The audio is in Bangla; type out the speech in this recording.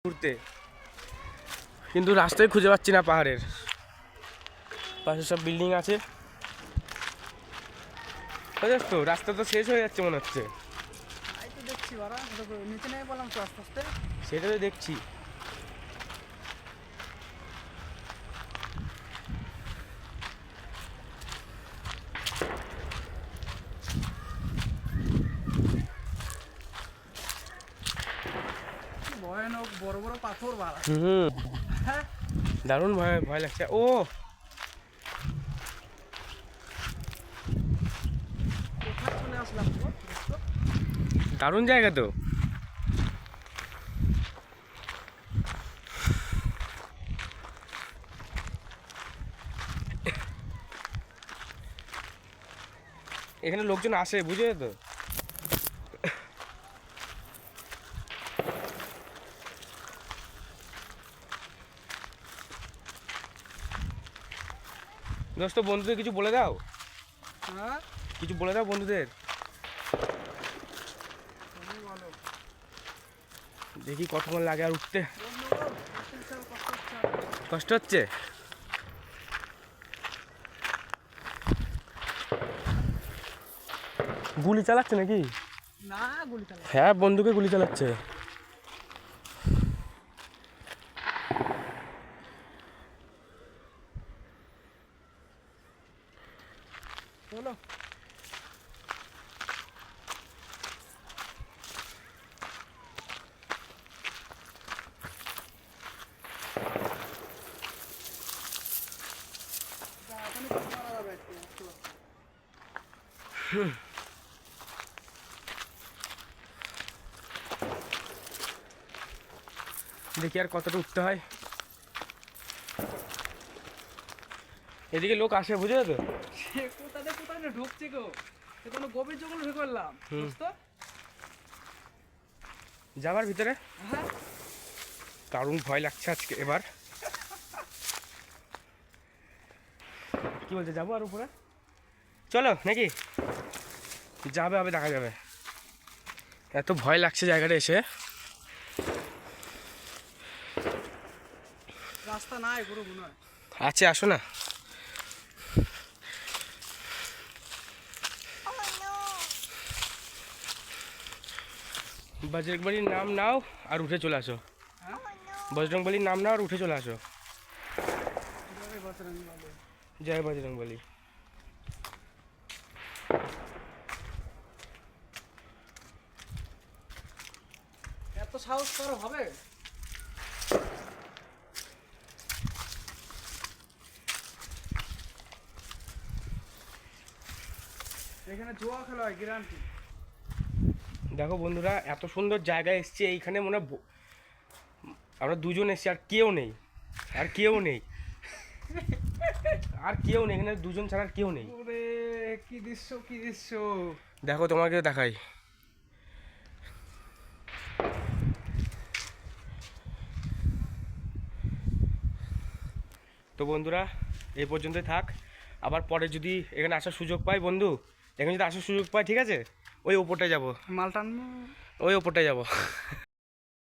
ঘুরতে, কিন্তু রাস্তায় খুঁজে পাচ্ছি না। পাহাড়ের পাশে সব বিল্ডিং আছে, বুঝছিস তো? রাস্তা তো শেষ হয়ে যাচ্ছে মনে হচ্ছে। সেটা তো দেখছি। ভয়ানক বড় বড় পাথর বাড়া। দারুণ ভয় ভয় লাগছে। ও কোথায় চলে আসলাম গো দোস্ত? দারুণ জায়গা তো। এখানে লোকজন আসে, বুঝে তো। দোস্ত, বন্ধুদের কিছু বলে দাও, হ্যাঁ কিছু বলে দাও বন্ধুদের। তুমি বলো। দেখি কতক্ষণ লাগে আর উঠতে। বন্ধুগণ, কষ্ট হচ্ছে আর। কষ্ট হচ্ছে। গুলি চালাচ্ছে নাকি? না গুলি চালা। হ্যাঁ, বন্ধুকে গুলি চালাচ্ছে। চলো এখনই কথা বলা যাবে একটু, চলো। দেখি আর কতটা উঠতে হয়। এদিকে লোক আসে, বুঝে তো। সে কোথায় কোথায় না ঢুকছে গো, সে কোনো গভীর জঙ্গলে ঢুকে পড়লাম দোস্ত। যাবার ভিতরে হ্যাঁ দারুণ ভয় লাগছে আজকে এবার। কি বলছে, যাবো আর উপরে? চলো নাকি? যাবে হবে, দেখা যাবে। এত ভয় লাগছে জায়গাটা এসে। রাস্তা নাই পুরো মনে হয়। আছে, আসো না। বজরংবলির নাম নাও আর উঠে চলে আসো। হ্যাঁ বজরংবলির নাম নাও আর উঠে চলে আসো। জয় বজরঙ্গী বলে। জয় বজরংবলী। এত সাহস করো হবে? এখানে জুয়া খেলা হয় গ্যারান্টি। দেখো বন্ধুরা, এত সুন্দর জায়গায় এসছি, এইখানে মনে হয় আমরা দুজন এসছি, আর কেউ নেই। আর কেউ নেই, আর কেউ নেই এখানে, দুজন ছাড়া আর কেউ নেই। ওরে কি দৃশ্য, কি দৃশ্য! দেখো, তোমাকে দেখাই। তো বন্ধুরা, এই পর্যন্তই থাক। আবার পরে যদি এখানে আসার সুযোগ পাই বন্ধু, এখানে যদি আসার সুযোগ পাই, ঠিক আছে, ওই ওপরটায় যাব। মাল টানবো। ওই ওপরটায় যাব।